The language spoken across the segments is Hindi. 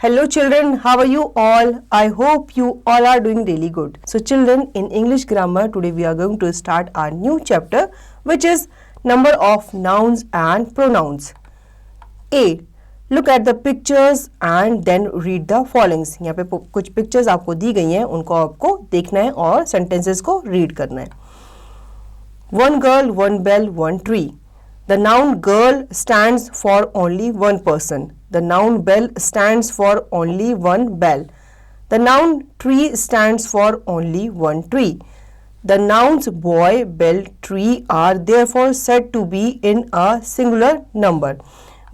Hello children, how are you all? I hope you all are doing really good. So children, in English grammar today we are going to start our new chapter which is number of nouns and pronouns. A. Look at the pictures and then read the followings. यहाँ पे कुछ pictures आपको दी गई हैं, उनको आपको देखना है और sentences को read करना है. One girl, one bell, one tree. The noun girl stands for only one person. The noun bell stands for only one bell. The noun tree stands for only one tree. The nouns boy, bell, tree are therefore said to be in a singular number.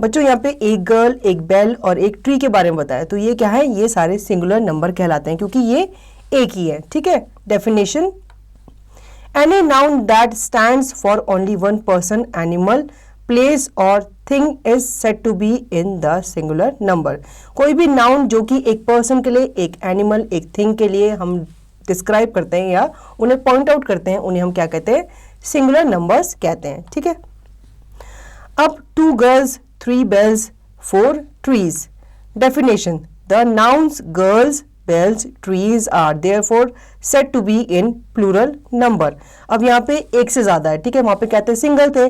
बच्चों यहाँ पे एक गर्ल, एक बेल और एक ट्री के बारे में बताया, तो ये क्या है, ये सारे सिंगुलर नंबर कहलाते हैं क्योंकि ये एक ही है. ठीक है. Definition: any noun that stands for only one person, animal, place or thing is said to be in the singular number. कोई भी noun जो कि एक person के लिए, एक animal, एक thing के लिए हम describe करते हैं या उन्हें point out करते हैं, उन्हें हम क्या कहते हैं, singular numbers कहते हैं. ठीक है. अब 2 girls, 3 bells, 4 trees. Definition: the nouns girls, bells, trees are therefore said to be in plural number. अब यहाँ पे एक से ज़्यादा है. ठीक है. वहाँ पे कहते हैं सिंगल थे,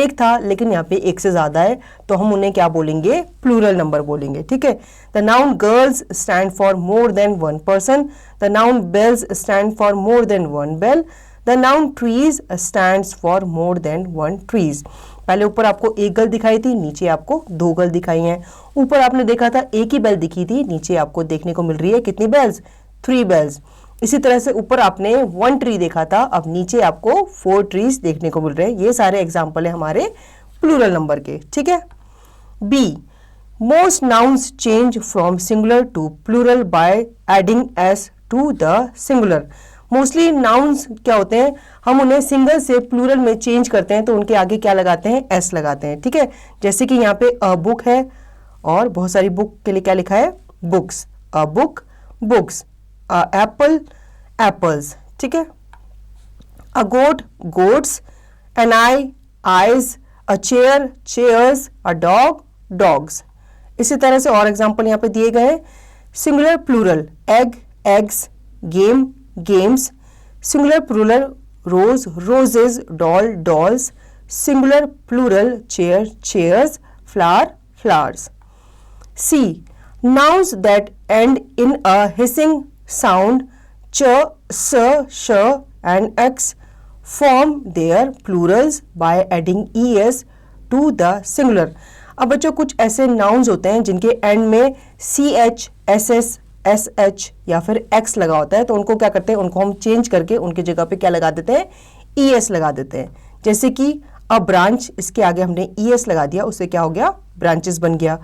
एक था, लेकिन यहाँ पे एक से ज़्यादा है तो हम उन्हें क्या बोलेंगे, प्लूरल नंबर बोलेंगे. ठीक है. The noun girls stand for more than one person. The noun bells stand for more than one bell. The noun trees stands for more than one trees. पहले ऊपर आपको एक गर्ल दिखाई थी, नीचे आपको 2 गर्ल दिखाई हैं. ऊपर आपने देखा था एक ही बेल दिखी थी, नीचे आपको देखने को मिल रही है कितनी बेल्स, 3 बेल्स. इसी तरह से ऊपर आपने 1 ट्री देखा था, अब नीचे आपको 4 ट्रीज देखने को मिल रहे हैं. ये सारे एग्जाम्पल है हमारे प्लूरल नंबर के. ठीक है. B. Most nouns change from singular to plural by adding S to the singular. Mostly nouns क्या होते हैं, हम उन्हें सिंगल से प्लूरल में चेंज करते हैं तो उनके आगे क्या लगाते हैं, एस लगाते हैं. ठीक है. जैसे कि यहाँ पे अ बुक है और बहुत सारी बुक के लिए क्या लिखा है, books. A book, books. A apple, apples. ठीक है. A goat, goats. An eye, eyes. A chair, chairs. A dog, dogs. इसी तरह से और एग्जाम्पल यहाँ पे दिए गए हैं. Singular plural egg, eggs. Game, games. Singular plural rose, roses. Doll, dolls. Singular plural chair, chairs. Flower, flowers. C. Nouns that end in a hissing sound ch, s, sh and x form their plurals by adding es to the singular. अब बच्चों कुछ ऐसे nouns होते हैं जिनके end में ch, ss, SH या फिर X लगा होता है, तो उनको क्या करते हैं, उनको हम चेंज करके उनकी जगह पे क्या लगा देते हैं, ES लगा देते हैं. जैसे कि अ ब्रांच, इसके आगे हमने ES लगा दिया, उससे क्या हो गया, ब्रांचेस बन गया.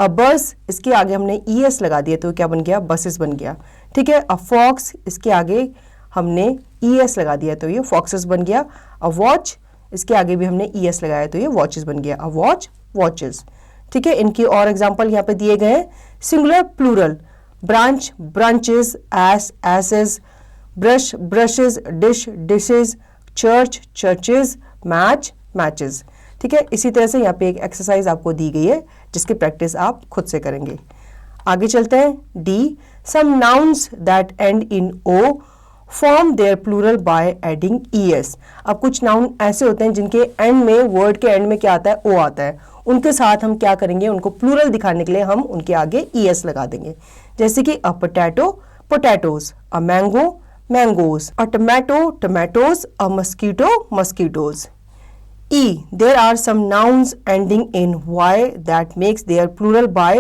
अ बस, इसके आगे हमने ES लगा दिया तो क्या बन गया, बसेस बन गया. ठीक है. अ फॉक्स, इसके आगे हमने ES लगा दिया तो ये फॉक्सेस बन गया. अ वॉच, इसके आगे भी हमने ES लगाया तो ये वॉचेस बन गया. A watch, watches. ठीक है. इनकी और एग्जाम्पल यहाँ पे दिए गए हैं. Singular plural branch, branches. Ass, asses. Brush, brushes. Dish, dishes. Church, churches. Match, matches. ठीक है. इसी तरह से यहाँ पे एक एक्सरसाइज आपको दी गई है जिसकी प्रैक्टिस आप खुद से करेंगे. आगे चलते हैं. D. Some nouns that end in o form their plural by adding es. अब कुछ नाउन ऐसे होते हैं जिनके एंड में, वर्ड के एंड में क्या आता है, ओ आता है. उनके साथ हम क्या करेंगे, उनको प्लूरल दिखाने के लिए हम उनके आगे es लगा देंगे. जैसे कि अ potato, potatoes. A mango, mangoes. A tomato, tomatoes. A mosquito, mosquitoes. E. There are some nouns ending in y that makes their plural by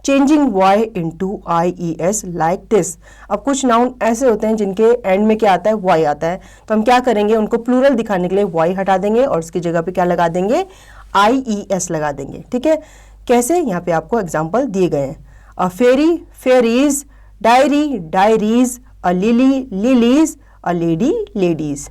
changing y into ies like this. अब कुछ नाउन ऐसे होते हैं जिनके एंड में क्या आता है, y आता है, तो हम क्या करेंगे, उनको प्लूरल दिखाने के लिए y हटा देंगे और उसकी जगह पे क्या लगा देंगे, ies लगा देंगे. ठीक है. कैसे, यहाँ पे आपको एग्जाम्पल दिए गए हैं. A ferry, ferries. Diary, diaries. A lily, lilies. A lady, ladies.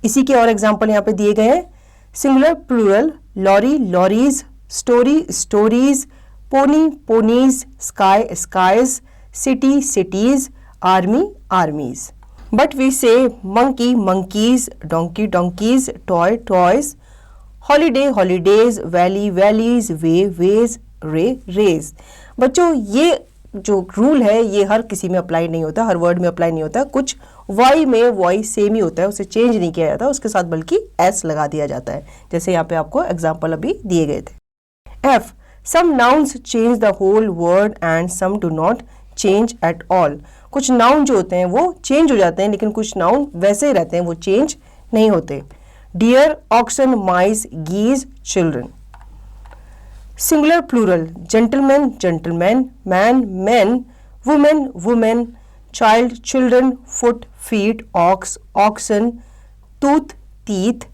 इसी के और एग्जाम्पल यहाँ पे दिए गए हैं. Singular plural lorry, lorries. Story, stories. Pony, ponies. Sky, skies. City, cities. Army, armies. But we say monkey, monkeys. Donkey, donkeys. Toy, toys. Holiday, holidays. Valley, valleys. Way, ways. Ray, rays. बच्चों ये जो रूल है ये हर किसी में अप्लाई नहीं होता, हर वर्ड में अप्लाई नहीं होता। कुछ वाई में वाई सेम ही होता है, उसे चेंज नहीं किया जाता, उसके साथ बल्कि एस लगा दिया जाता है, जैसे यहाँ पे आपको एग्जाम्पल अभी दिए गए थे। F, some nouns change the whole word and some do not change at all. कुछ नाउन जो होते हैं वो चेंज हो जाते हैं, लेकिन कुछ नाउन वैसे ही रहते हैं, वो चेंज नहीं होते। Deer, oxen, mice, geese, children. Singular plural, gentleman, gentlemen, man, men, woman, women, child, children, foot, feet, ox, oxen, tooth, teeth,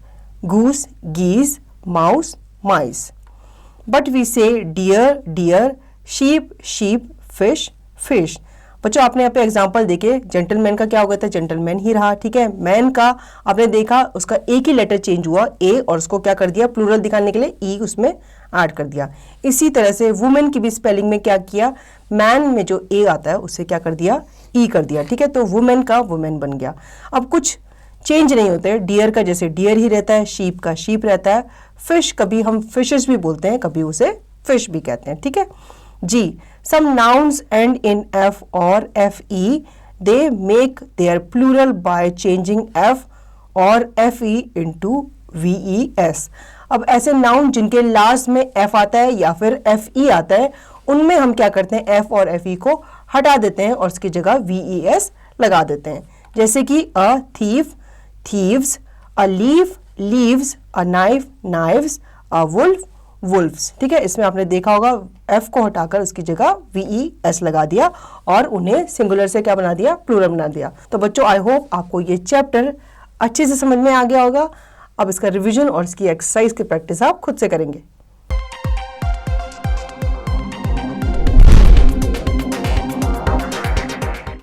goose, geese, mouse, mice. But we say deer, deer, sheep, sheep, fish, fish. बच्चों आपने यहाँ पे एग्जाम्पल देखे, जेंटलमैन का क्या हो गया था, जेंटलमैन ही रहा, ठीक है। मैन का आपने देखा उसका एक ही लेटर चेंज हुआ, ए, और उसको क्या कर दिया, प्लूरल दिखाने के लिए ई उसमें ऐड कर दिया। इसी तरह से वुमेन की भी स्पेलिंग में क्या किया, मैन में जो ए आता है उससे क्या कर दिया, ई कर दिया, ठीक है। तो वुमेन का वुमेन बन गया। अब कुछ चेंज नहीं होते, डियर का जैसे डियर ही रहता है, शीप का शीप रहता है, फिश कभी हम फिशेस भी बोलते हैं, कभी उसे फिश भी कहते हैं, ठीक है जी। Some nouns end in f or fe. They make their plural by changing f or fe into ves. अब ऐसे नाउन जिनके लास्ट में f आता है या फिर fe आता है, उनमें हम क्या करते हैं, f और fe को हटा देते हैं और उसकी जगह ves लगा देते हैं। जैसे कि a thief, thieves, a leaf, leaves, a knife, knives, a wolf, wolves, ठीक है। इसमें आपने देखा होगा एफ को हटाकर उसकी जगह ves लगा दिया और उन्हें सिंगुलर से क्या बना दिया, प्लूरल बना दिया। तो बच्चों आई होप आपको ये चैप्टर अच्छे से समझ में आ गया होगा। अब इसका रिवीजन और इसकी एक्सरसाइज की प्रैक्टिस आप खुद से करेंगे।